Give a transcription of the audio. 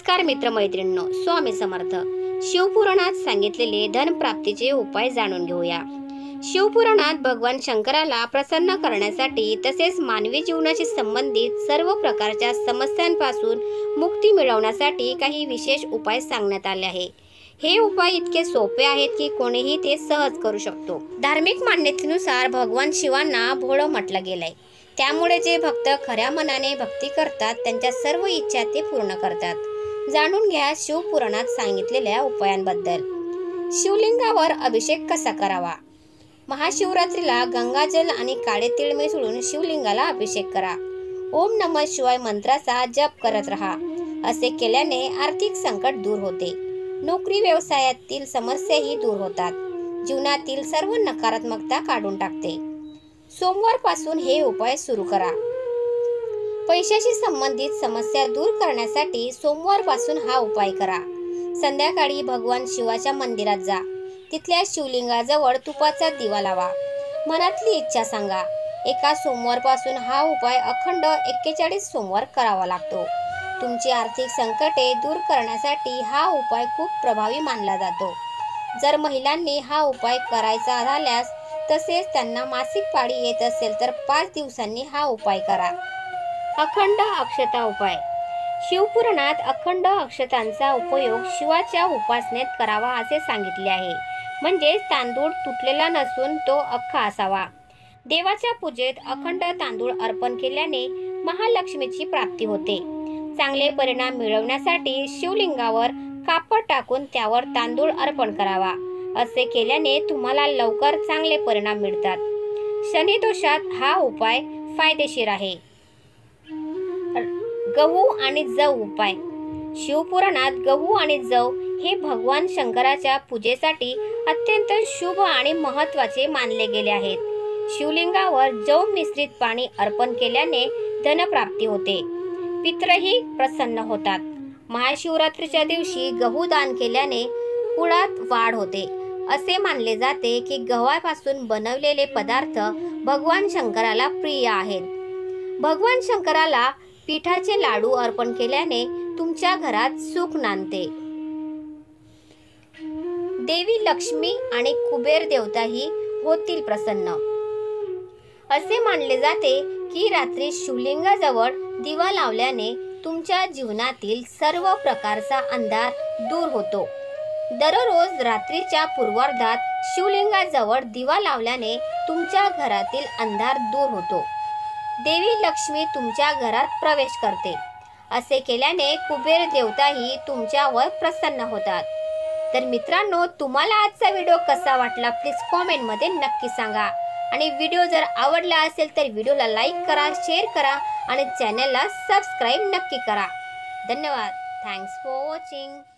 नमस्कार मित्रमैत्रिणींनो, स्वामी समर्थ. शिवपुराणात सांगितलेले धनप्राप्तीचे उपाय जाणून घेऊया. शिवपुराणात भगवान शंकराला प्रसन्न करण्यासाठी तसेच मानवी जीवनाशी संबंधित सर्व प्रकारच्या समस्यांपासून मुक्ती मिळवण्यासाठी काही विशेष उपाय सांगण्यात आले आहे. हे उपाय इतके सोपे आहेत की कोणीही ते सहज करू शकतो. धार्मिक मान्यतेनुसार भगवान शिवांना भोळं म्हटलं गेलंय. त्यामुळे जे भक्त खऱ्या मनाने भक्ती करतात त्यांच्या सर्व इच्छा ते पूर्ण करतात. जाणून घ्या शिवपुराणात सांगितलेल्या उपायांबद्दल. शिवलिंगावर अभिषेक कसा करावा? महाशिवरात्रीला गंगाजल आणि काळे तीळ मिसळून शिवलिंगाला अभिषेक करा. ओम नमः शिवाय मंत्राचा जप करत राहा. असे केल्याने आर्थिक संकट दूर होते. नोकरी व्यवसायातील समस्याही दूर होतात. जीवनातील सर्व नकारात्मकता काढून टाकते. सोमवार पासून हे उपाय सुरू करा. पैशाशी संबंधित समस्या दूर करण्यासाठी सोमवार पासून हा उपाय करा. संध्याकाळी भगवान शिवाच्या मंदिरात जा. तिथल्या शिवलिंगाजवळ तुपाचा दिवा लावा. मनातली इच्छा सांगा. एका सोमवार पासून हा उपाय अखंड 41 सोमवार करावा लागतो. तुमची आर्थिक संकटे दूर करण्यासाठी हा उपाय खूप प्रभावी मानला जातो. जर महिलांनी हा उपाय करायचा झाल्यास तसेच त्यांना मासिक पाळी येत असेल तर 5 दिवसांनी हा उपाय करा. अखंड अक्षता उपाय. शिवपुराणात अखंड अक्षतांचा उपयोग शिवाच्या उपासनेत करावा असे सांगितले आहे. म्हणजेच तांदूळ तुटलेला नसून तो अख्खा असावा. देवाच्या पूजेत अखंड तांदूळ अर्पण केल्याने महालक्ष्मीची प्राप्ती होते. चांगले परिणाम मिळवण्यासाठी शिवलिंगावर कापड टाकून त्यावर तांदूळ अर्पण करावा. असे केल्याने तुम्हाला लवकर चांगले परिणाम मिळतात. शनी दोषात हा उपाय फायदेशीर आहे. गहू आणि जव उपाय. शिवपुराणात गहू आणि जव हे भगवान शंकराच्या पूजेसाठी अत्यंत शुभ आणि महत्त्वाचे मानले गेले आहेत. शिवलिंगावर जव मिश्रित पाणी अर्पण केल्याने धनप्राप्ती होते. पितरही प्रसन्न होतात. महाशिवरात्रीच्या दिवशी गहू दान केल्याने कुळात वाढ होते. असे मानले जाते की गव्हापासून बनवलेले पदार्थ भगवान शंकराला प्रिय आहेत. भगवान शंकराला पिठाचे लाडू अर्पण केल्याने तुमच्या घरात सुख नांदते. देवी लक्ष्मी आणि कुबेर देवताही होतील प्रसन्न. असे मानले जाते की रात्री शिवलिंगाजवळ दिवा लावल्याने तुमच्या जीवनातील सर्व प्रकारचा अंधार दूर होतो. दररोज रात्रीच्या पूर्वार्धात शिवलिंगाजवळ दिवा लावल्याने तुमच्या घरातील अंधार दूर होतो. देवी लक्ष्मी तुमच्या घरात प्रवेश करते. असे केल्याने कुबेर देवताही तुमच्यावर प्रसन्न होतात. तर मित्रांनो, तुम्हाला आजचा व्हिडिओ कसा वाटला प्लीज कॉमेंटमध्ये नक्की सांगा. आणि व्हिडिओ जर आवडला असेल तर व्हिडिओला लाईक करा, शेअर करा आणि चॅनलला सबस्क्राईब नक्की करा. धन्यवाद. Thanks for watching.